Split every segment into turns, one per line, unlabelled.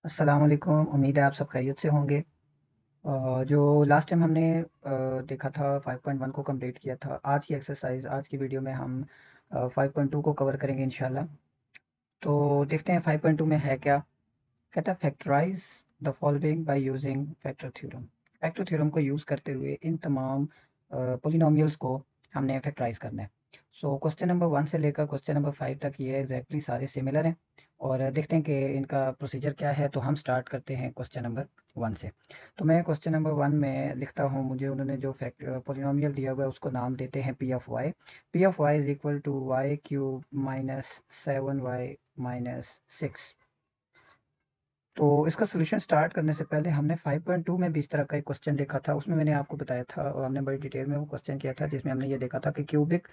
अस्सलाम वालेकुम। उम्मीद है आप सब खैरियत से होंगे। जो लास्ट टाइम हमने देखा था 5.1 को कंप्लीट किया था। आज की एक्सरसाइज आज की वीडियो में हम 5.2 को कवर करेंगे इंशाल्लाह। तो देखते हैं 5.2 में है क्या। कहता है factorise the following by using factor theorem. Factor theorem को यूज़ करते हुए इन तमाम पोलिनोमियल्स को हमने फैक्टराइज करना है। सो क्वेश्चन नंबर 1 से लेकर क्वेश्चन नंबर 5 तक ये एग्जैक्टली सारे सिमिलर हैं और देखते हैं कि इनका प्रोसीजर क्या है। तो हम स्टार्ट करते हैं क्वेश्चन नंबर 1 से। तो मैं क्वेश्चन नंबर 1 में लिखता हूँ, मुझे उन्होंने जो फैक्ट पोलिनोमियल दिया हुआ है उसको नाम देते हैं p of y. P of Y is equal to Y cube minus 7y minus 6। तो इसका सॉल्यूशन स्टार्ट करने से पहले हमने 5.2 में भी इस तरह का एक क्वेश्चन देखा था। उसमें मैंने आपको बताया था और हमने बड़ी डिटेल में वो क्वेश्चन किया था, जिसमें हमने ये देखा था कि क्यूबिक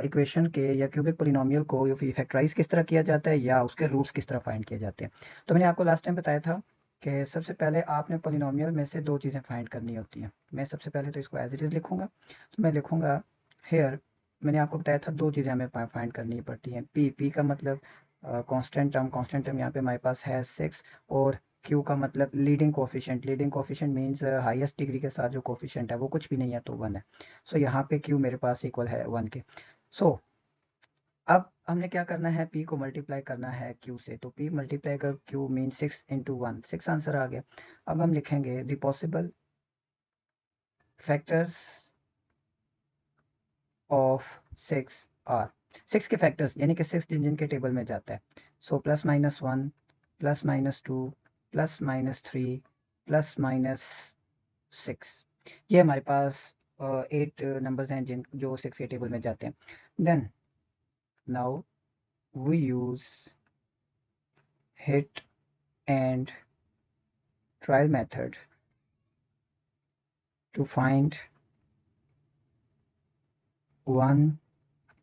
इक्वेशन के या क्यूबिक पोलिनोमियल को फैक्टराइज किस तरह किया जाता है या उसके रूट्स किस तरह फाइंड किए जाते हैं। तो मैंने आपको लास्ट टाइम बताया था कि सबसे पहले आपने पोलिनोमियल में से दो चीज़ें फाइंड करनी होती हैं। मैं सबसे पहले तो इसको एज इट इज़ लिखूंगा। तो मैं लिखूंगा हेयर। मैंने आपको बताया था दो चीज़ें हमें फाइंड करनी पड़ती हैं। पी का मतलब कांस्टेंट टर्म यहाँ पे हमारे पास है 6। और क्यू का मतलब leading coefficient. Leading coefficient means highest degree के साथ जो कोफिशिएंट है वो कुछ भी नहीं है तो 1 है। सो यहाँ पे क्यू मेरे पास इक्वल है 1 के। सो अब हमने क्या करना है, p को मल्टीप्लाई करना है q से। तो p मल्टीप्लाई कर q मीन 6 इंटू 1, 6 आंसर आ गया। अब हम लिखेंगे the possible factors of 6 are. 6 के फैक्टर्स यानी कि 6 जिन जिन के टेबल में जाता है। सो +-1 +-2 +-3 +-6। ये हमारे पास 8 नंबर्स हैं जिन जो 6 के टेबल में जाते हैं। Then now we use hit and trial method to find one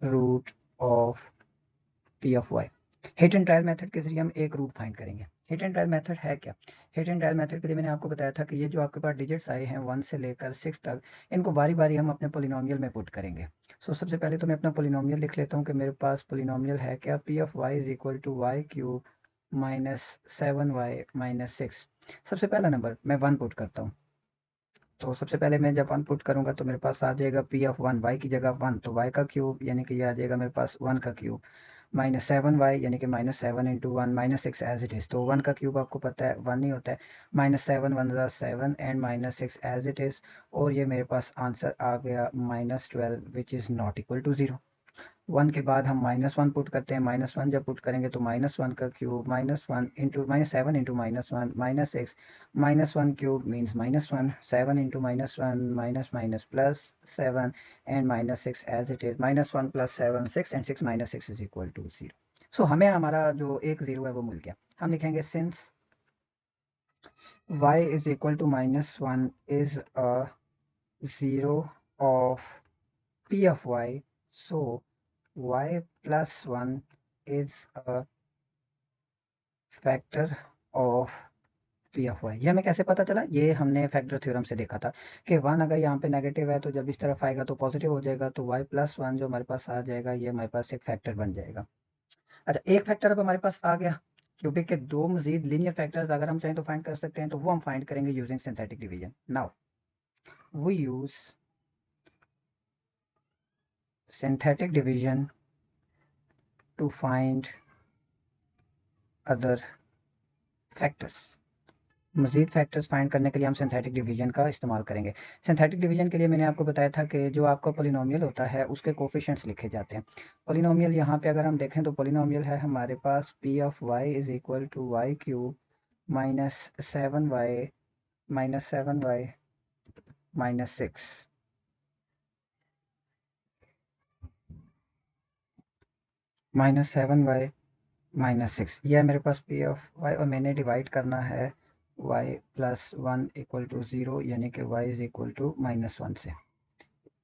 root of p of y. Hit and trial method के जरिए हम एक रूट फाइंड करेंगे। हिट एंड ट्रायल मेथड है क्या? हिट एंड ट्रायल मेथड के लिए मैंने आपको बताया था कि ये जो आपके पास डिजिट्स आए हैं 1 से लेकर 6 तक, इनको बारी बारी हम अपने पोलिनोमियल में पुट करेंगे। सबसे पहले तो मैं अपना पोलिनोमियल लिख लेता हूँ कि मेरे पास पोलिनोमियल है क्या, p of Y is equal to Y cube minus 7y minus 6। सबसे पहला नंबर मैं 1 पुट करता हूँ। तो सबसे पहले मैं जब 1 पुट करूंगा तो मेरे पास आ जाएगा पी ऑफ 1, वाई की जगह 1 तो वाई का क्यूब यानी कि ये आ जाएगा मेरे पास 1 का क्यूब माइनस 7y यानी कि -7 इंटू 1 -6 एज इट इज। तो 1 का क्यूब आपको पता है 1 ही होता है। -7 × 7 एंड -6 एज इट इज। और ये मेरे पास आंसर आ गया -12 which is not equal to 0। 1 के बाद हम -1 पुट करते हैं। -1 जब पुट करेंगे तो -1 का cube -1 into -7 into -1 -6 -1 cube means -1 7 into -1 minus plus 7 and -6 as it is. -1 + 7 6 and 6 -6 is equal to 0। So हमें हमारा जो एक 0 है वो मिल गया। हम लिखेंगे since y is equal to -1 is a 0 of p of y, so y plus 1 is a factor of p of y। ये हमें कैसे पता चला? ये हमने फैक्टर थ्योरम से देखा था कि 1 अगर यहाँ पे नेगेटिव है तो जब इस तरफ आएगा तो पॉजिटिव हो जाएगा। तो y plus 1 जो हमारे पास आ जाएगा ये हमारे पास एक फैक्टर बन जाएगा। अच्छा, एक फैक्टर अब हमारे पास आ गया। क्यूबिक के दो मजीद लीनियर फैक्टर्स अगर हम चाहें तो फाइंड कर सकते हैं, तो वो हम फाइंड करेंगे using synthetic division. Now we use synthetic division to find other factors. मजीद फैक्टर्स फाइंड करने के लिए हम सिंथेटिक डिवीजन का इस्तेमाल करेंगे। सिंथेटिक डिवीजन के लिए मैंने आपको बताया था कि जो आपका पोलिनोमियल होता है उसके कोफिशिएंट्स लिखे जाते हैं। पोलिनोमियल यहाँ पे अगर हम देखें तो पोलिनोमियल है हमारे पास P of Y is equal to Y cube minus 7y minus 6 -7y -6। यह है मेरे पास पी ऑफ वाई और मैंने डिवाइड करना है y प्लस 1 इक्वल टू 0 यानी कि y इज इक्वल टू -1 से।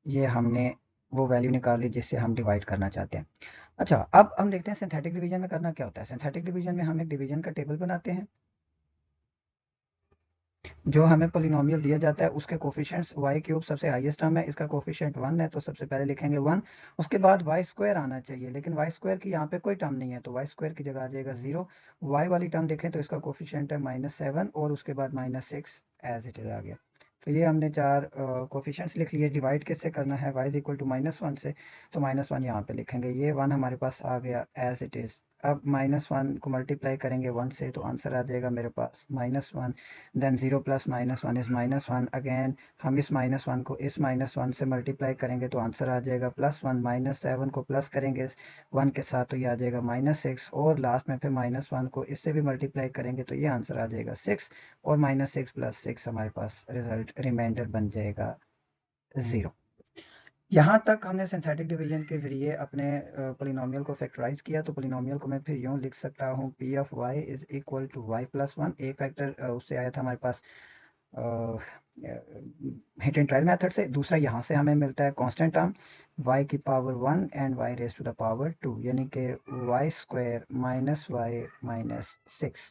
ये हमने वो वैल्यू निकाली जिससे हम डिवाइड करना चाहते हैं। अच्छा, अब हम देखते हैं सिंथेटिक डिवीजन में करना क्या होता है। सिंथेटिक डिवीजन में हम एक डिवीजन का टेबल बनाते हैं। जो हमें पोलिनोमियल दिया जाता है उसके कोफिशिएंट्स वाई क्यूब सबसे हाईएस्ट टर्म है, इसका कोफिशिएंट 1 है तो सबसे पहले लिखेंगे 1। उसके बाद वाई स्क्वायर आना चाहिए, लेकिन वाई स्क्वायर की यहाँ पे कोई टर्म नहीं है तो वाई स्क्वायर की जगह आ जाएगा 0। वाई वाली टर्म देखें तो इसका कोफिशिएंट है -7 और उसके बाद -6 एज इट इज आ गया। तो ये हमने चार कोफिशिएंट्स लिख लिए। डिवाइड किससे करना है, y इज इक्वल टू -1 से, तो -1 यहाँ पे लिखेंगे। ये 1 हमारे पास आ गया एज इट इज। अब -1 को मल्टीप्लाई करेंगे 1 से तो आंसर आ जाएगा मेरे पास -1। Then 0 plus -1 is -1। अगेन हम इस -1 को इस -1 से मल्टीप्लाई करेंगे तो आंसर आ जाएगा +1। -7 को प्लस करेंगे 1 के साथ तो ये आ जाएगा -6 और लास्ट में फिर -1 को इससे भी मल्टीप्लाई करेंगे तो ये आंसर आ जाएगा 6 और -6 + 6 हमारे पास रिजल्ट रिमाइंडर बन जाएगा 0। यहाँ तक हमने सिंथेटिक डिवीजन के ज़रिए अपने पोलिनोमियल को फैक्टराइज किया। तो पोलिनोमियल को मैं फिर यूँ लिख सकता हूँ p of y is equal to y + 1। एक फैक्टर उससे आया था हमारे पास हिट एंड ट्रायल मेथड से, दूसरा यहाँ से हमें मिलता है कांस्टेंट टर्म y की power 1 and y raise to the power 2, यानी कि y² - y - 6।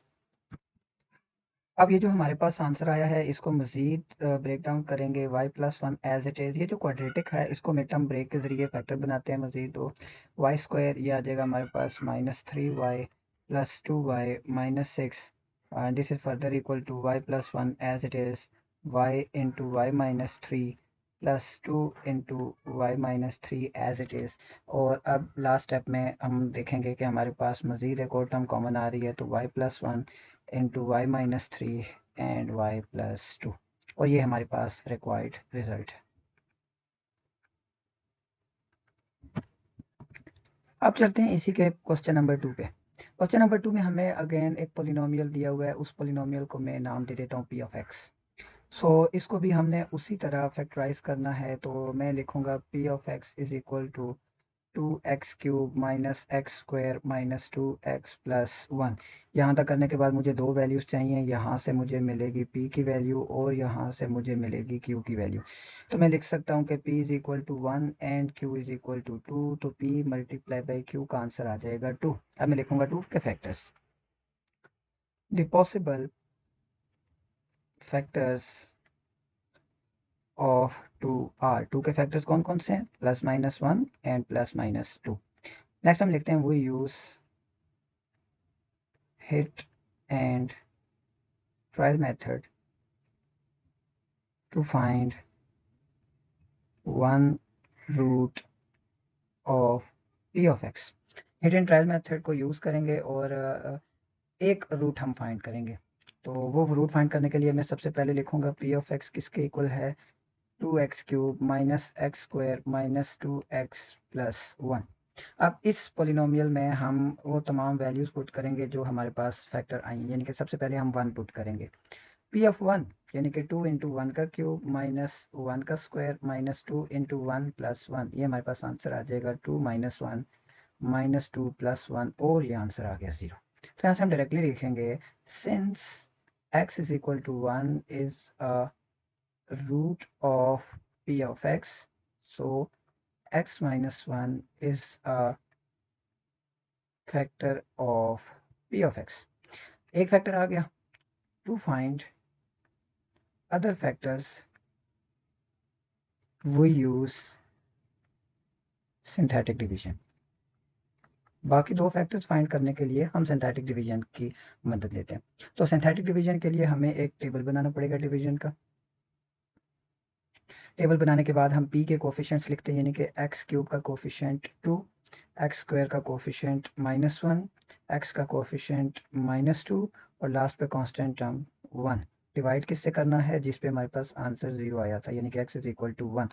अब ये जो हमारे पास आंसर आया है इसको मजीद ब्रेक डाउन करेंगे y + 1 एज इट इज़। ये जो क्वाड्रेटिक है इसको मिड टर्म ब्रेक के ज़रिए फैक्टर बनाते हैं मजीद, तो y² ये आ जाएगा हमारे पास -3y + 2y - 6। This is further equal to y + 1 as it is y × y - 3 + 2 × y - 3 as it is. और अब लास्ट स्टेप में हम देखेंगे कि हमारे पास मजीद एक और टर्म कॉमन आ रही है, तो y + 1 into y - 3 and y + 2, और ये हमारे पास रिक्वायर्ड रिजल्ट है। अब चलते हैं इसी के क्वेश्चन नंबर 2 पे। क्वेश्चन नंबर 2 में हमें अगेन एक पोलिनोमियल दिया हुआ है, उस पोलिनोमियल को मैं नाम दे देता हूँ p ऑफ x। सो इसको भी हमने उसी तरह फैक्टराइज करना है, तो मैं लिखूंगा p of x is equal to 2x³ - x² - 2x + 1। यहाँ तक करने के बाद मुझे दो वैल्यूज चाहिए, यहाँ से मुझे मिलेगी p की वैल्यू और यहाँ से मुझे मिलेगी q की वैल्यू। तो मैं लिख सकता हूँ कि p is equal to 1 and q is equal to 2, तो p × q का आंसर आ जाएगा 2। अब मैं लिखूंगा 2 के factors. The possible factors of 2 are, 2 के फैक्टर्स कौन कौन से हैं, +-1 एंड +-2। नेक्स्ट हम लिखते हैं we use hit and trial method to find one root of p of x। hit and trial method को यूज करेंगे और एक रूट हम फाइंड करेंगे। तो वो रूट फाइंड करने के लिए मैं सबसे पहले लिखूंगा p of x किसके इक्वल है, 2x³ - x² - 2x + 1। अब इस पोलिनोमियल में हम वो तमाम वैल्यूज पुट करेंगे जो हमारे पास फैक्टर आई, यानी कि सबसे पहले हम 1 पुट करेंगे। p of 1 यानी कि 2 × 1 का क्यूब -1 का स्क्वायर -2 × 1 + 1, ये हमारे पास आंसर आ जाएगा 2 - 1 - 2 + 1, और ये आंसर आ गया 0। तो यहाँ से हम डायरेक्टली लिखेंगे since x is equal to 1 is a root of p of x, so x - 1 is a factor of p of x। एक फैक्टर आ गया। To find other factors we use synthetic division. बाकी दो factors find करने के लिए हम synthetic division की मदद लेते हैं। तो सिंथेटिक डिवीजन के लिए हमें एक टेबल बनाना पड़ेगा डिवीजन का। टेबल बनाने के बाद हम p के कोफिशिएंट्स लिखते हैं, यानी कि x³ का कोफिशिएंट 2, x² का कोफिशिएंट -1, x का कोफिशिएंट -2 और लास्ट पे कांस्टेंट टर्म 1। डिवाइड किससे करना है, जिस पे हमारे पास आंसर 0 आया था, यानी कि x इज इक्वल टू 1।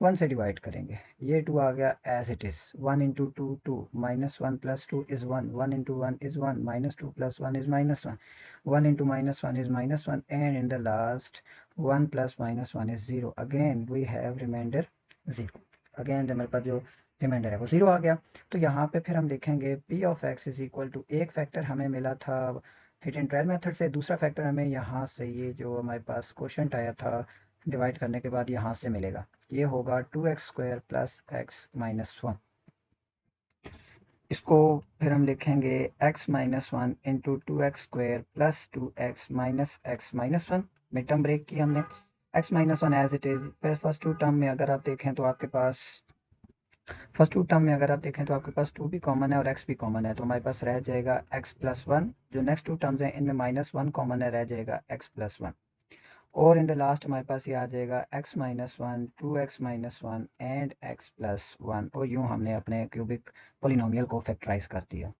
1 से डिवाइड करेंगे, ये 2 आ गया as it is. 1 × 2 2, -1 + 2 is 1, 1 × 1 is 1, -2 + 1 is -1, 1 × -1 is -1, and in the last 1 + -1 is 0। Again we have remainder 0। Again हमारे पास जो रिमाइंडर है वो 0 आ गया। तो यहाँ पे फिर हम देखेंगे p of x is equal to, एक फैक्टर हमें मिला था हिट एंड ट्रायल मेथड से, दूसरा फैक्टर हमें यहाँ से ये जो हमारे पास क्वेश्चन आया था डिवाइड करने के बाद यहाँ से मिलेगा। ये होगा 2x² + x - 1। इसको फिर हम लिखेंगे x - 1 × 2x² + 2x - x - 1। Mid term break की हमने, x minus one as it is. First two term में अगर आप देखें तो आपके पास आपके पास 2 भी कॉमन है और x भी कॉमन है, तो हमारे पास रह जाएगा x प्लस वन। जो नेक्स्ट टू टर्म्स हैं इनमें माइनस वन कॉमन है, रह जाएगा x प्लस वन। और इन द लास्ट हमारे पास ये आ जाएगा x minus one, 2x minus one and x plus one. और यूँ हमने अपने क्यूबिक पोलिनोमियल को फैक्टराइज कर दिया।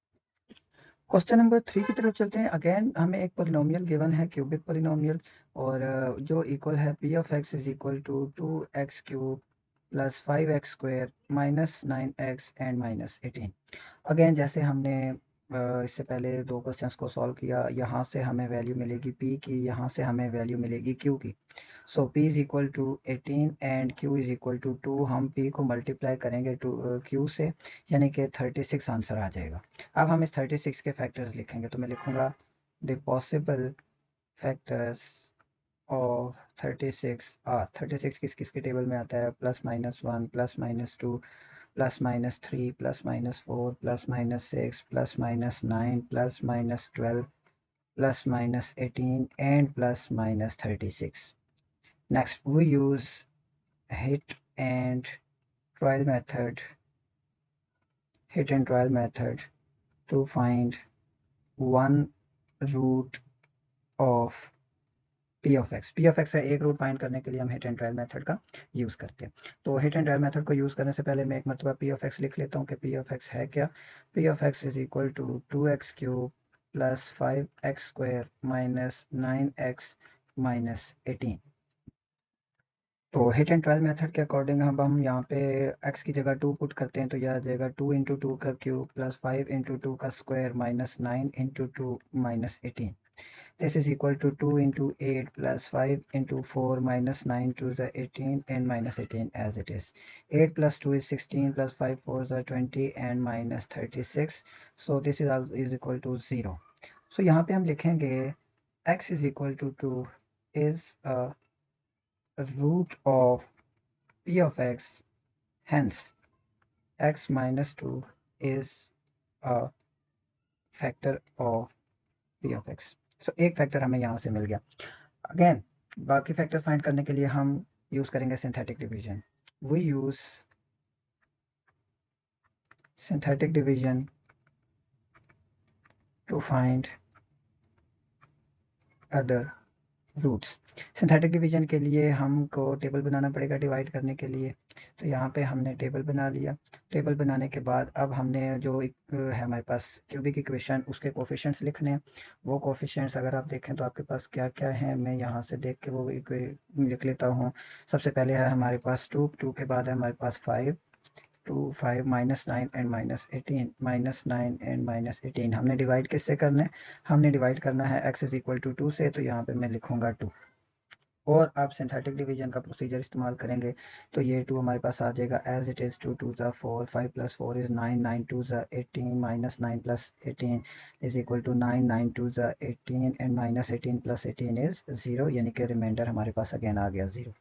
क्वेश्चन नंबर 3 की तरफ चलते हैं। अगेन हमें एक पोलिनोमियल गिवन है, क्यूबिक पोलिनोमियल, और जो इक्वल है p of x is equal to 2x cube plus 5x square minus 9x and minus 18। Again जैसे हमने इससे पहले दो क्वेश्चंस को सॉल्व किया, यहाँ से हमें वैल्यू मिलेगी p की, यहाँ से हमें वैल्यू मिलेगी q की। So p is equal to 18 and q is equal to 2। हम p को मल्टीप्लाई करेंगे q से, यानी कि 36 आंसर आ जाएगा। अब हम इस 36 के फैक्टर्स लिखेंगे, तो मैं लिखूंगा the possible factors of 36 are. 36 किस किस के टेबल में आता है, plus minus one, plus minus two, plus minus three, plus minus four, plus minus six, plus minus nine, plus minus 12, plus minus 18 and plus minus 36। Next, we use hit and trial method to find one root of p of x। p of x का एक root find करने के लिए हम hit and trial method का use करते हैं। तो हिट एंड ट्रायल मेथड को यूज़ करने से पहले मैं एक मरतबा p of x लिख लेता हूँ कि p of x है क्या। p of x is equal to 2x cube plus 5x square minus 9x minus 18। तो हिट एंड ट्रायल मेथड के अकॉर्डिंग हम यहाँ पे x की जगह 2 पुट करते हैं, तो यह आ जाएगा 2 इंटू टू का क्यूब प्लस 5 इंटू टू का square minus 9 into two minus 18। This is equal to 2 into 8 plus 5 into 4 minus 9 to the 18 and minus 18 as it is. 8 plus 2 is 16 plus 5 4 the 20 and minus 36। So this is equal to 0। So यहाँ पे हम लिखेंगे x is equal to 2 is a root of p of x, hence x minus 2 is a factor of p of x। so एक factor हमें यहाँ से मिल गया। Again बाकी फैक्टर्स फाइंड करने के लिए हम यूज करेंगे synthetic division. We use synthetic division to find other roots. Synthetic division के लिए हमको टेबल बनाना पड़ेगा डिवाइड करने के लिए, तो यहाँ पे हमने टेबल बना लिया। टेबल बनाने के बाद अब हमने जो है हमारे पास क्यूबिक इक्वेशन, उसके कोफिशिएंट्स लिखने हैं। वो कोफिशिएंट्स अगर आप देखें तो आपके पास क्या क्या है, मैं यहाँ से देख के वो लिख लेता हूँ। सबसे पहले है हमारे पास 2, 2 के बाद है हमारे पास 5, 2 5 minus 9 and minus 18, minus 9 and minus 18। हमने डिवाइड किससे करना है, हमने डिवाइड करना है x इज इक्वल टू 2 से, तो यहाँ पे मैं लिखूंगा 2। और आप सिंथेटिक डिवीजन का प्रोसीजर इस्तेमाल करेंगे तो ये 2 हमारे पास आ जाएगा एज इट इज। 2 2 ज़ा 4, 5 प्लस 4 इज 9, 9 2 ज़ा 18 minus 9 plus 18 is equal to 9, 9 2 ज़ा 18 एंड माइनस 18 प्लस 18 इज 0, यानी कि रिमाइंडर हमारे पास अगेन आ गया 0।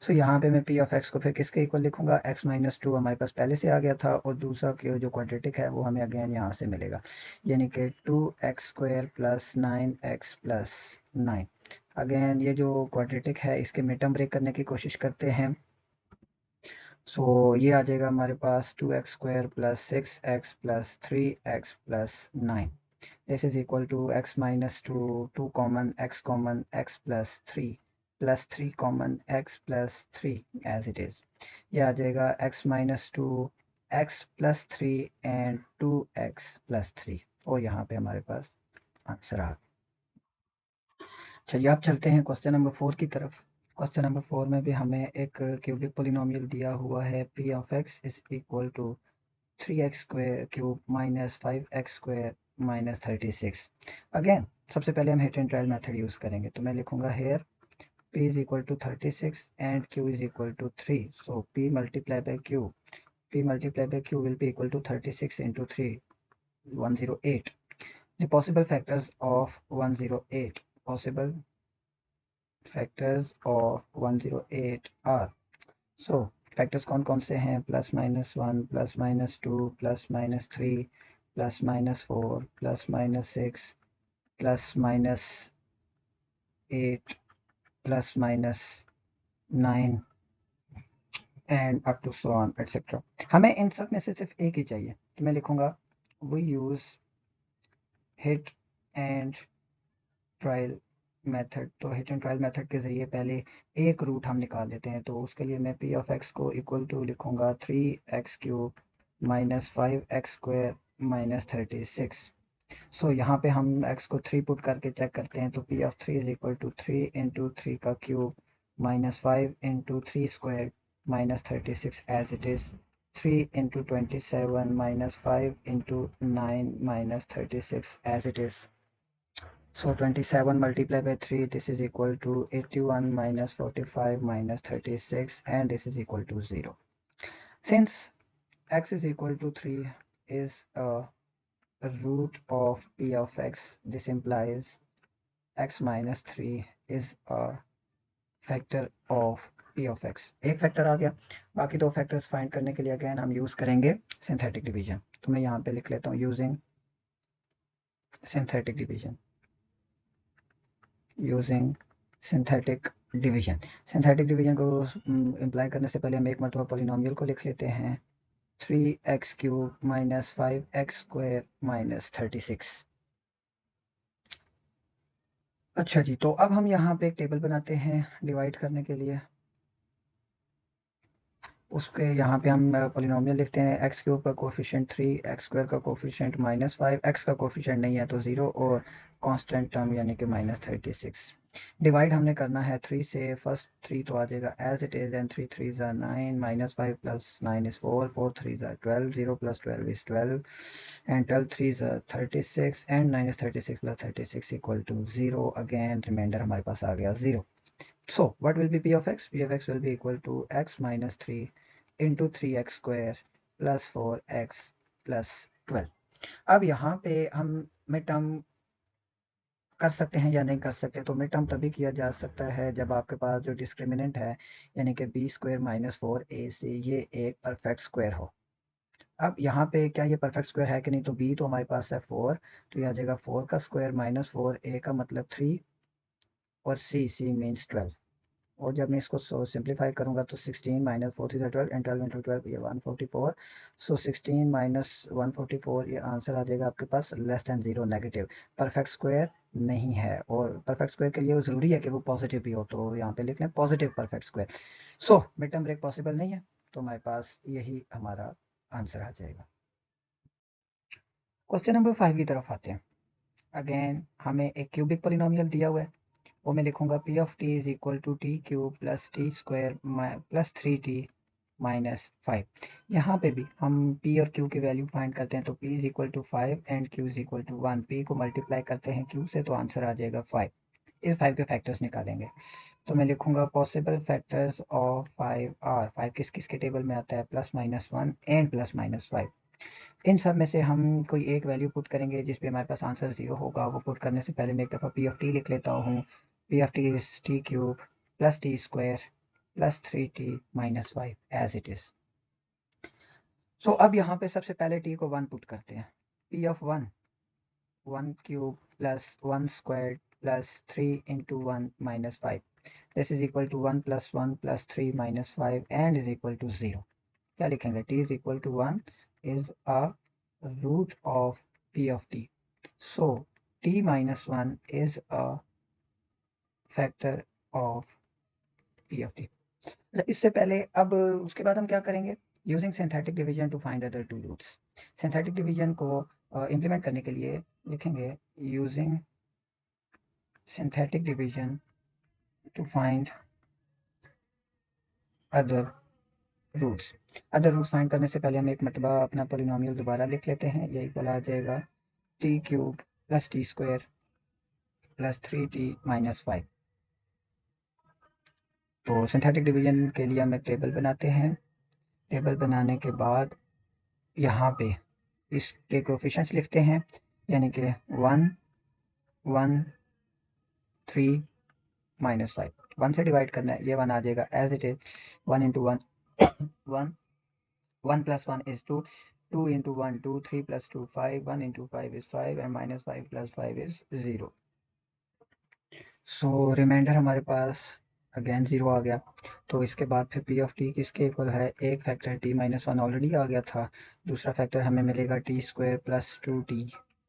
सो यहाँ पे मैं p ऑफ x को फिर किसके इक्वल लिखूंगा, x माइनस 2 हमारे पास पहले से आ गया था, और दूसरा जो क्वाड्रेटिक है वो हमें अगेन यहाँ से मिलेगा, यानी कि 2x square plus 9x plus 9। Again ये जो क्वाड्रेटिक है इसके मिड टर्म ब्रेक करने की कोशिश करते हैं। सो ये आ जाएगा हमारे पास 2x square plus 6x plus 3x plus 9। This is equal to x minus 2, 2 common, x common, x plus 3 plus 3 common, x plus 3 as it is. ये आ जाएगा x minus 2, x plus 3 and 2x plus 3, और यहाँ पे हमारे पास answer आ गया। चलिए आप चलते हैं क्वेश्चन नंबर 4 की तरफ। क्वेश्चन नंबर 4 में भी हमें एक क्यूबिक पोलिनोमियल दिया हुआ है, p of x is equal to 3x square cube minus 5x square minus 36। Again सबसे पहले हम hit and trial method use करेंगे, तो मैं लिखूंगा here p is equal to 36 and q is equal to 3। So p multiply by q will be equal to 36 into 3, 108। The possible factors of 108, possible factors of 108 are, so factors कौन कौन से हैं, plus minus 1, plus minus 2, plus minus 3, plus minus 4, plus minus 6, plus minus 8 plus minus 9 and up to so on etcetera. हमें इन सब में से सिर्फ एक ही चाहिए, तो मैं लिखूंगा we use hit and trial method. तो हिट एंड ट्रायल मेथड के ज़रिए पहले एक रूट हम निकाल लेते हैं। तो उसके लिए मैं पी ऑफ एक्स को इक्वल टू लिखूंगा 3x³ माइनस 5x² माइनस 36। सो यहाँ पे हम x को 3 पुट करके चेक करते हैं। तो p of 3 is equal to 3 into 3 का cube minus 5 into 3 square minus 36 as it is 3 into 27 minus 5 into 9 minus 36 as it is. So 27 multiplied by 3, this is equal to 81 minus 45 minus 36, and this is equal to 0. Since x is equal to 3 is a root of p of x, this implies x minus 3 is a factor of p of x. एक factor आ गया, बाकी दो factors find करने के लिए again हम use करेंगे सिंथेटिक डिवीजन। तो मैं यहाँ पे लिख लेता हूँ using synthetic division, using synthetic division. Synthetic division को इम्प्लाई करने से पहले हम एक मरतबा पॉलिनोमियल को लिख लेते हैं 3x³ माइनस 5x² माइनस 36। अच्छा जी, तो अब हम यहाँ पे एक टेबल बनाते हैं डिवाइड करने के लिए। उसके यहाँ पे हम पॉलिनोमियल लिखते हैं x³ का कोफिशिएंट 3, x² का कोफिशिएंट माइनस 5, x का कोफिशिएंट नहीं है तो 0 और कांस्टेंट टर्म यानी कि माइनस 36। डिवाइड हमने करना है 3 से, फर्स्ट 3 तो आ जाएगा as it is and 3 3s are 9 minus 5 plus 9 is 4, 4 3s are 12, 0 plus 12 is 12 and 12 3s are 36 and 9 is 36 plus 36 equal to 0। Again reminder हमारे पास आ गया 0। So what will be p of x? P of x will be equal to x minus 3 into 3x square plus 4x plus 12। अब यहाँ पे हम mid term कर सकते हैं या नहीं कर सकते। तो मिड टर्म तभी किया जा सकता है जब आपके पास जो डिस्क्रिमिनेंट है यानी कि b² माइनस 4ac ये एक परफेक्ट स्क्वायर हो। अब यहाँ पे क्या ये परफेक्ट स्क्वायर है कि नहीं, तो b तो हमारे पास है 4, तो ये आ जाएगा 4 का स्क्वायर माइनस 4a का मतलब 3 और c मीन्स 12। और जब मैं इसको सिंप्लीफाई करूंगा तो 16 माइनस 4 3 12 एंड 12 इंटू 12 ये 144। सो 16 माइनस 144 ये आंसर आ जाएगा आपके पास less than 0 negative. Perfect square नहीं है और परफेक्ट स्क्वायर के लिए वो ज़रूरी है कि वो पॉजिटिव भी हो। तो यहाँ पे लिख लें positive perfect square. So mid term break possible नहीं है, तो हमारे पास यही हमारा आंसर आ जाएगा। क्वेश्चन नंबर 5 की तरफ आते हैं। अगेन हमें एक क्यूबिक पोलिनोमियल दिया हुआ है, वो मैं लिखूंगा p of T is equal to t³ plus T square plus 3t minus 5। यहाँ पे भी हम p और q की वैल्यू फाइंड करते हैं। तो p is equal to 5 and q is equal to 1। p को मल्टीप्लाई करते हैं q से तो आंसर आ जाएगा 5। इस 5 के फैक्टर्स निकालेंगे। तो मैं लिखूंगा पॉसिबल फैक्टर्स ऑफ 5 आर। 5 किस किस के टेबल में आता है, plus minus 1 and plus minus 5। इन सब में से हम कोई एक वैल्यू पुट करेंगे जिस पे हमारे पास आंसर 0 होगा। वो पुट करने से पहले मैं एक दफ़ा पी ऑफ टी लिख लेता हूँ। P of T is t³ plus T square plus 3t minus 5 as it is. So अब यहाँ पे सबसे पहले t को 1 पुट करते हैं। p of 1 plus 1 square plus 3 into 1 minus 5। This is equal to 1 plus 1 plus 3 minus 5 and is equal to 0। क्या लिखेंगे, t इज equal to 1 is a root of p of t. So t minus 1 is a factor of p of t. इससे पहले अब उसके बाद हम क्या करेंगे, using synthetic division to find other two roots. Synthetic division को इम्प्लीमेंट करने के लिए लिखेंगे using synthetic division to find other roots. Other roots find करने से पहले हम एक मरतबा अपना पोलिनोमियल दोबारा लिख लेते हैं। यही बोला आ जाएगा t³ plus T square plus 3t minus 5। तो सिंथेटिक डिवीजन के लिए हम एक टेबल बनाते हैं। टेबल बनाने के बाद यहाँ पे इसके कोफिशिएंट्स लिखते हैं, यानी कि 1 1 3 माइनस 5। 1 से डिवाइड करना है, ये 1 आ जाएगा as it is 1 into 1 1 1 plus 1 is 2 2 into 1 2 3 plus 2 5 1 into 5 is 5 and minus 5 plus 5 is 0। So remainder हमारे पास अगेन 0 आ गया। तो इसके बाद फिर पी ऑफ टी किसके इक्वल है, एक factor T minus one already आ गया था, दूसरा फैक्टर हमें मिलेगा T square plus 2t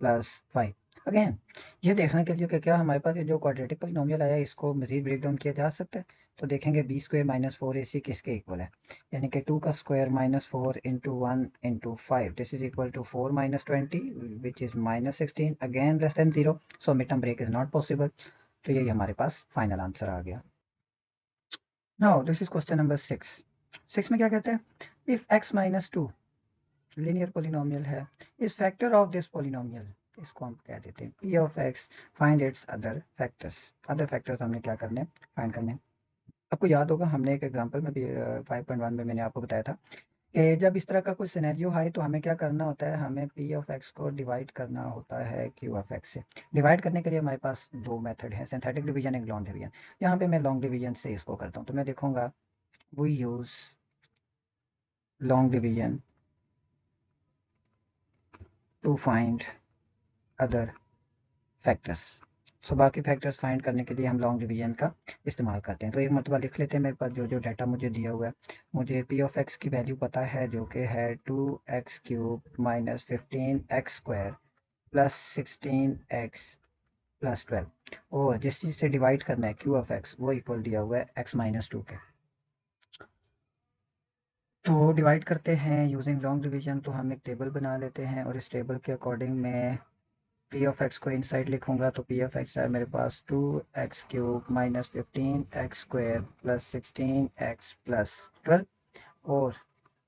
plus 5। Again ये देखने के लिए कि क्या हमारे पास ये जो क्वाड्रेटिक पॉलिनोमियल आया इसको मजीद ब्रेक डाउन किया जा सकता है। तो देखेंगे b square minus four a c किसके इक्वल है, यानी कि 2 का square minus four into one into five, this is equal to 4 minus 20 which is minus 16, again less than 0, so mid term break is not possible. तो यही हमारे पास final answer आ गया। Now this is question number 6 में क्या कहते हैं, if x minus two linear polynomial है, इस फैक्टर ऑफ दिस पोलिनोमियल, इसको हम कह देते हैं p of x, find its other factors. Other factors हमने क्या करने, फाइंड करने। आपको याद होगा हमने एक एग्जांपल में भी 5.1 में मैंने आपको बताया था कि जब इस तरह का कोई सिनेरियो है तो हमें क्या करना होता है, हमें p ऑफ x को डिवाइड करना होता है q ऑफ x से। डिवाइड करने के लिए हमारे पास दो मेथड है, सिंथेटिक डिवीजन, एक लॉन्ग डिवीजन। यहाँ पे मैं लॉन्ग डिवीजन से इसको करता हूँ, तो मैं देखूंगा we use long division to find other factors. So बाकी फैक्टर्स फाइंड करने के लिए हम लॉन्ग डिवीजन का इस्तेमाल करते हैं। तो एक मरतबा लिख लेते हैं, मेरे पास जो जो डाटा मुझे दिया हुआ है, मुझे पी ऑफ एक्स की वैल्यू पता है जो कि है 2x³ minus 15x² plus 16x plus 12, और जिस चीज़ से डिवाइड करना है क्यू ऑफ एक्स वो इक्वल दिया हुआ है x माइनस टू के। तो डिवाइड करते हैं यूजिंग लॉन्ग डिवीजन। तो हम एक टेबल बना लेते हैं और इस टेबल के अकॉर्डिंग मैं पी ऑफ एक्स को इनसाइड लिखूंगा। तो पी ऑफ एक्स है मेरे पास 2x³ minus 15x² plus 16x plus 12 और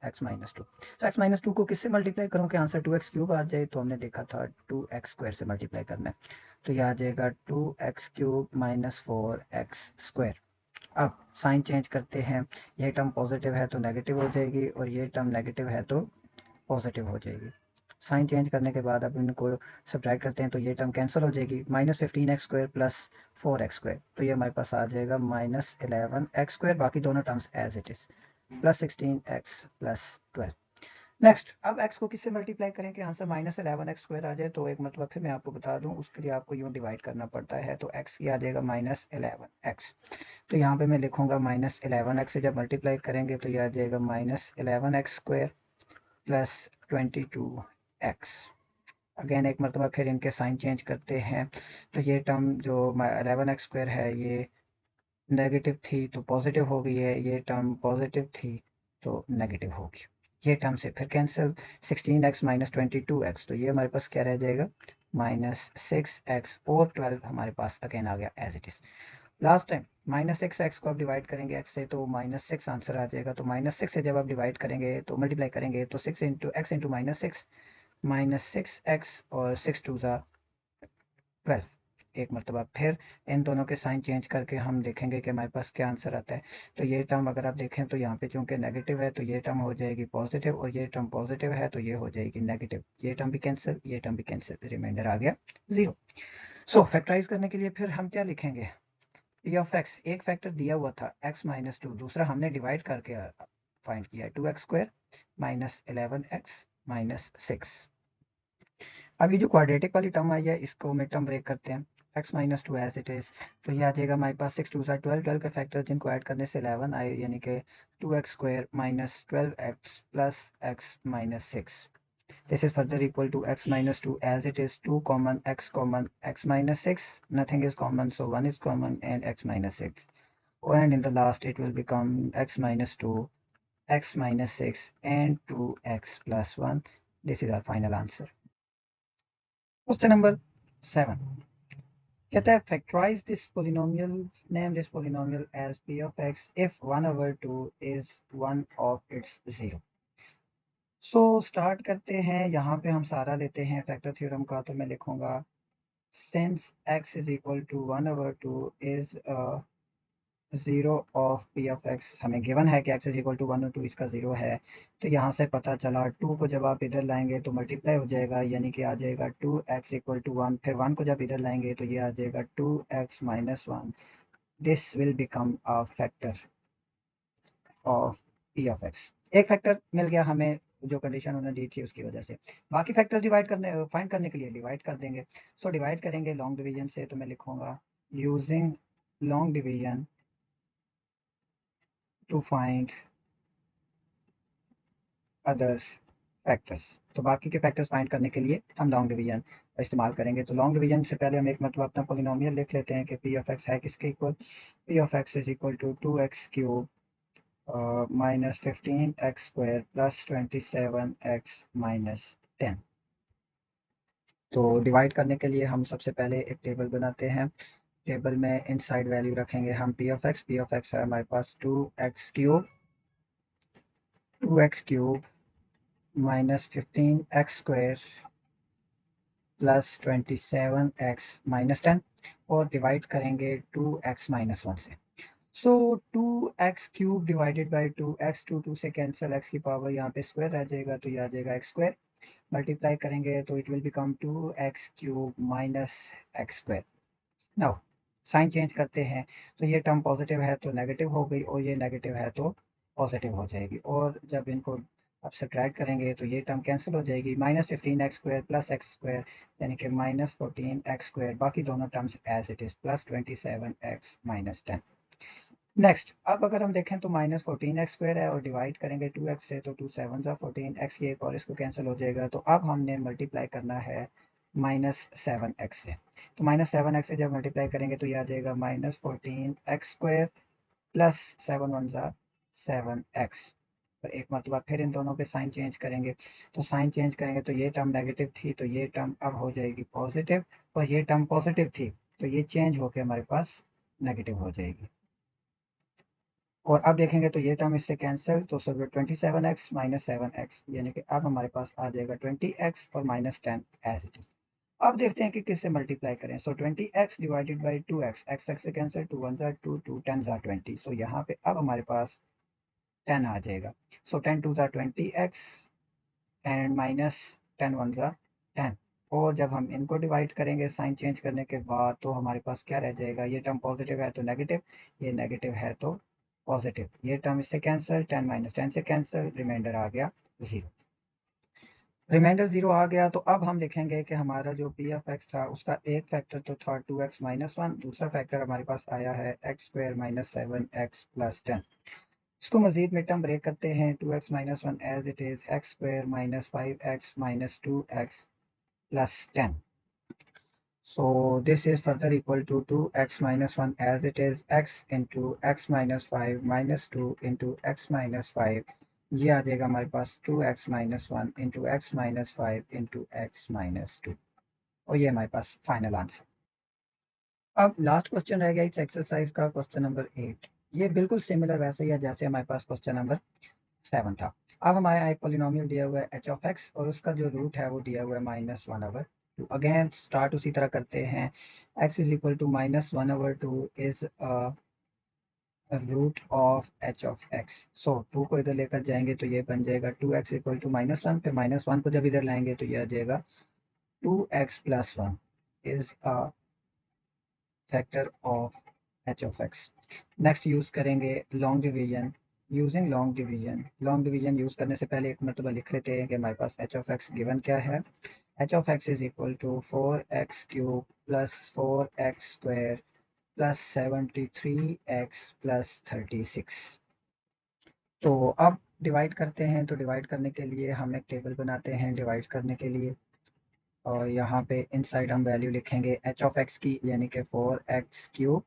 x माइनस टू। तो x माइनस टू को किससे मल्टीप्लाई करूँ कि आंसर 2x³ आ जाए, तो हमने देखा था 2x² से मल्टीप्लाई करना है। तो यह आ जाएगा 2x³ माइनस 4x²। अब साइन चेंज करते हैं, ये टर्म पॉजिटिव है तो नेगेटिव हो जाएगी और ये टर्म नेगेटिव है तो पॉजिटिव हो जाएगी। साइन चेंज करने के बाद अब इनको सब्ट्रैक्ट करते हैं तो ये टर्म कैंसिल हो जाएगी, माइनस 15x² प्लस 4x², तो ये हमारे पास आ जाएगा माइनस 11x², बाकी दोनों terms as it is, plus 16x plus 12। Next, अब x को किससे मल्टीप्लाई करें कि आंसर माइनस 11x² आ जाए, तो एक मतलब फिर मैं आपको बता दूं, उसके लिए आपको यूँ डिवाइड करना पड़ता है। तो x की आ जाएगा माइनस 11x, तो यहाँ पे मैं लिखूंगा माइनस 11x से जब मल्टीप्लाई करेंगे तो ये आ जाएगा minus 11x² plus 22x। Again एक मरतबा फिर इनके साइन चेंज करते हैं, तो ये टर्म जो 11x² है ये नेगेटिव थी तो पॉजिटिव हो गई है, ये टर्म पॉजिटिव थी तो नेगेटिव होगी, ये टर्म से फिर कैंसिल। 16x माइनस 22x, तो ये हमारे पास क्या रह जाएगा, माइनस 6x, और 12 हमारे पास अगेन आ गया as it is. Last time minus 6x को आप डिवाइड करेंगे x से तो माइनस 6 आंसर आ जाएगा। तो माइनस 6 से जब आप डिवाइड करेंगे तो मल्टीप्लाई करेंगे तो 6 into x into minus 6x और 6 टू ज़ा 12। एक मरतबा फिर इन दोनों के साइन चेंज करके हम देखेंगे कि हमारे पास क्या आंसर आता है। तो ये टर्म अगर आप देखें तो यहाँ पे चूंकि नेगेटिव है तो ये टर्म हो जाएगी पॉजिटिव, और ये टर्म पॉजिटिव है तो ये हो जाएगी नेगेटिव, ये टर्म भी कैंसिल, ये टर्म भी कैंसिल, रिमाइंडर आ गया 0। सो फैक्टराइज करने के लिए फिर हम क्या लिखेंगे, पी ऑफ एक्स, एक फैक्टर दिया हुआ था x माइनस टू, दूसरा हमने डिवाइड करके फाइंड किया 2x² माइनस 11x माइनस 6। अब ये जो क्वाड्रेटिक वाली टर्म आई है इसको मिड टर्म ब्रेक करते हैं, x minus two as it is, तो ये आ जाएगा हमारे पास 6 टू 12, 12 के फैक्टर जिनको ऐड करने से 11 आए, यानी कि 2x² minus 12x plus x minus 6। This is further equal to x minus 2 as it is 2 common x minus 6, nothing is common so 1 is common and x minus 6, and in the last it will become x minus 2, x minus 6 and 2x plus 1. This is our final answer. Question number 7 कहता है factorize this polynomial, name this polynomial as p of x if 1 over 2 is one of its 0. So start करते हैं, यहाँ पे हम सारा लेते हैं फैक्टर थ्योरम का। तो मैं लिखूंगा since x is equal to 1 over 2 is 0 of p of x, हमें गिवन है कि x इज इक्वल टू 1 और 2 इसका 0 है। तो यहाँ से पता चला 2 को जब आप इधर लाएंगे तो मल्टीप्लाई हो जाएगा, यानी कि आ जाएगा 2x इक्वल टू 1, फिर 1 को जब इधर लाएंगे तो ये आ जाएगा 2x minus 1, this will become a factor of p of x। एक फैक्टर मिल गया हमें जो कंडीशन उन्होंने दी थी उसकी वजह से। बाकी फैक्टर्स डिवाइड करने, फाइंड करने के लिए डिवाइड कर देंगे। सो डिवाइड करेंगे लॉन्ग डिवीजन से, तो मैं लिखूंगा using long division to find other factors. तो बाकी के फैक्टर्स फाइंड करने के लिए हम लॉन्ग डिवीजन का इस्तेमाल करेंगे। तो लॉन्ग डिवीजन से पहले हम एक मतलब अपना पोलिनोमियल लिख लेते हैं कि पी ऑफ एक्स है किसके इक्वल। P of x is equal to 2x³ minus 15x² plus 27x minus 10। तो डिवाइड करने के लिए हम सबसे पहले एक टेबल बनाते हैं। टेबल में इनसाइड वैल्यू रखेंगे हम पी ऑफ एक्स है हमारे पास 2x³ minus 15x² plus 27x minus 10 और डिवाइड करेंगे 2x माइनस 1 से। सो 2x³ डिवाइडेड बाई 2x, 2 से कैंसिल, x की पावर यहाँ पे स्क्वायर रह जाएगा तो ये आ जाएगा x²। मल्टीप्लाई करेंगे तो it will become 2x³ minus x²। Now sine change करते हैं तो ये टर्म पॉजिटिव है तो नेगेटिव हो गई और ये नेगेटिव है तो पॉजिटिव हो जाएगी। और जब इनको अब सब्ट्रैक्ट करेंगे तो ये टर्म कैंसिल हो जाएगी। माइनस 15x² प्लस x² यानी कि माइनस 14x²। बाकी दोनों terms as it is plus 27x minus 10। Next अब अगर हम देखें तो माइनस 14x² है और डिवाइड करेंगे 2x से तो 2 7 14x की एक और इसको कैंसिल हो जाएगा। तो अब हमने मल्टीप्लाई करना है माइनस 7x से। तो माइनस 7x से जब मल्टीप्लाई करेंगे तो ये आ जाएगा माइनस 14x² प्लस 7 1 7x। तो एक मतलब फिर इन दोनों के साइन चेंज करेंगे। तो साइन चेंज करेंगे तो ये टर्म नेगेटिव थी तो ये टर्म अब हो जाएगी पॉजिटिव और ये टर्म पॉजिटिव थी तो ये चेंज होकर हमारे पास नेगेटिव हो जाएगी। और अब देखेंगे तो ये टर्म इससे कैंसिल तो सब 27x माइनस 7x यानी कि अब हमारे पास आ जाएगा 20x और माइनस 10 एज इट इज। अब देखते हैं कि किससे मल्टीप्लाई करें। सो 20x divided by 2x, x से कैंसिल, 2 1 2 2 10 20। सो यहाँ पे अब हमारे पास 10 आ जाएगा। सो 10 2 20x एंड माइनस 10 1 10। और जब हम इनको डिवाइड करेंगे साइन चेंज करने के बाद तो हमारे पास क्या रह जाएगा। ये टर्म पॉजिटिव है तो नेगेटिव, ये नेगेटिव है तो पॉजिटिव। ये टर्म इससे कैंसिल, 10 माइनस 10 से कैंसिल, रिमाइंडर आ गया 0। रिमाइंडर 0 आ गया तो अब हम लिखेंगे कि हमारा जो पी ऑफ एक्स था उसका एक फैक्टर तो था 2x माइनस 1, दूसरा फैक्टर हमारे पास आया है x² माइनस 7x प्लस 10। इसको मजीद मिड टर्म ब्रेक करते हैं। 2x minus 1 as it is, x² minus 5x minus 2x plus 10। So this is further equal to 2x minus 1 as it is, x into x minus 5 minus 2 into x minus 5। ये आ जाएगा हमारे पास 2x minus 1 into x minus 5 into x minus 2 और ये हमारे पास final answer. अब लास्ट क्वेश्चन रह गया इस एक्सरसाइज का, क्वेश्चन नंबर 8। ये बिल्कुल सिमिलर वैसे ही है जैसे हमारे पास क्वेश्चन नंबर 7 था। अब हमारे यहाँ एक पॉलिनोमियल दिया हुआ है एच ऑफ एक्स और उसका जो रूट है वो दिया हुआ है -1/2। अगेन स्टार्ट उसी तरह करते हैं। x is equal to -1/2 is root of H of X. So 2 को इधर लेकर जाएंगे तो ये बन जाएगा 2x इक्वल टू -1, फिर -1 को जब इधर लाएंगे तो ये आ जाएगा 2x plus 1 is a factor of H of X. Next use करेंगे long division. Using long division, long division use करने से पहले एक मरतबा लिख लेते हैं कि हमारे पास एच ऑफ एक्स गिवन क्या है। H of x is equal to 4x³ plus 4x² plus 73x plus 36। तो अब डिवाइड करते हैं। तो डिवाइड करने के लिए हम एक टेबल बनाते हैं डिवाइड करने के लिए और यहाँ पे इनसाइड हम वैल्यू लिखेंगे एच ऑफ एक्स की यानी कि 4x³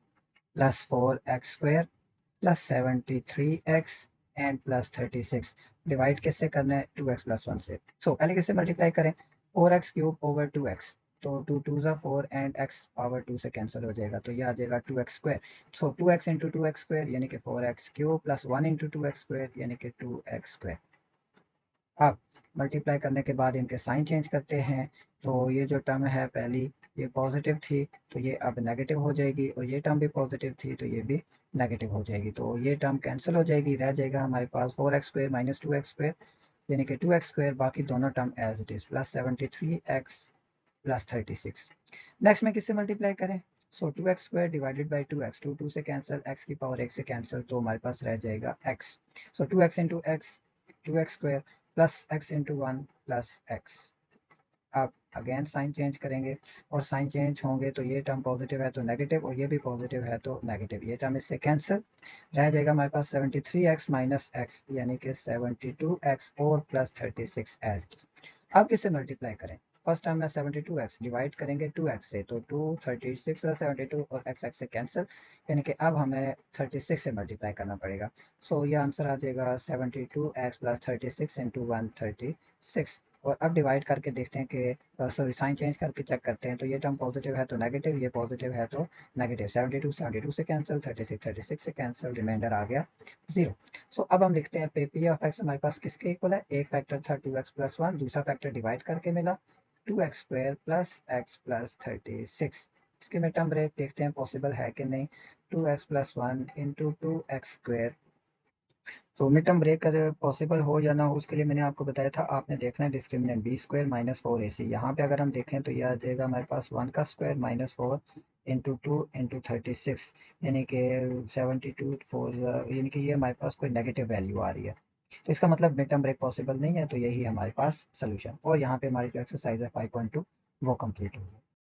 plus 4x² plus 73x and plus 36। Divide किससे करना है, 2x प्लस 1 से। सो पहले किससे मल्टीप्लाई करें, 4x³ ओवर 2x। तो 2 2 4 एंड x पावर 2 से कैंसिल हो जाएगा तो ये आ जाएगा 2x²। सो 2x इंटू 2x² यानी कि 4x³ प्लस 1 इंटू 2x² यानी कि 2x²। अब मल्टीप्लाई करने के बाद इनके साइन चेंज करते हैं। तो ये जो टर्म है पहली ये पॉजिटिव थी तो ये अब नेगेटिव हो जाएगी और ये टर्म भी पॉजिटिव थी तो ये भी नेगेटिव हो जाएगी। तो ये टर्म कैंसिल हो जाएगी, रह जाएगा हमारे पास 4x² माइनस 2x² यानी कि 2x²। बाकी दोनों term as it is plus 73x plus 36। Next में किससे मल्टीप्लाई करें। सो 2x² डिवाइडेड बाई 2x, 2 2 से कैंसिल, x की पावर 1 से कैंसिल तो हमारे पास रह जाएगा x। सो 2x into x, 2x² plus x into 1 plus x। अब अगेन साइन चेंज करेंगे और साइन चेंज होंगे तो ये टर्म पॉजिटिव है तो नेगेटिव और ये भी पॉजिटिव है तो नेगेटिव, ये टर्म इससे कैंसिल रह जाएगा हमारे पास 73x माइनस एक्स यानी कि 72x और प्लस 36 एच। अब किससे मल्टीप्लाई करें? फर्स्ट टाइम में 72x डिवाइड करेंगे 2x से तो 2 36 और 72 और x से कैंसिल, यानी कि अब हमें 36 से मल्टीप्लाई करना पड़ेगा। सो ये आंसर आ जाएगा 72x प्लस 36 इंटू 136। और अब डिवाइड करके देखते हैं कि सॉरी साइन चेंज करके चेक करते हैं तो ये टर्म पॉजिटिव है तो नेगेटिव, ये पॉजिटिव है तो नेगेटिव। 72 से कैंसिल, 36 से कैंसिल, रिमाइंडर आ गया 0। सो अब हम लिखते हैं पी ऑफ एक्स हमारे पास किसके इक्वल है? एक फैक्टर था 2x प्लस 1, दूसरा फैक्टर डिवाइड करके मिला 2x square plus x plus 36। इसके में टर्म ब्रेक देखते हैं पॉसिबल है कि नहीं। 2x plus 1 into 2x square, तो मिड टर्म ब्रेक अगर पॉसिबल हो या ना हो उसके लिए मैंने आपको बताया था, आपने देखना है discriminant B square minus 4ac। यहाँ पे अगर हम देखें तो यह आ जाएगा हमारे पास 1 का स्क्वायर माइनस 4 इंटू 2 इंटू 36, यानी कि 72 4, यानी कि ये हमारे पास कोई नेगेटिव वैल्यू आ रही है। तो इसका मतलब मिड टर्म ब्रेक पॉसिबल नहीं है, तो यही हमारे पास सोल्यूशन। और यहाँ पे हमारी जो एक्सरसाइज है 5.2 वो कंप्लीट होगी।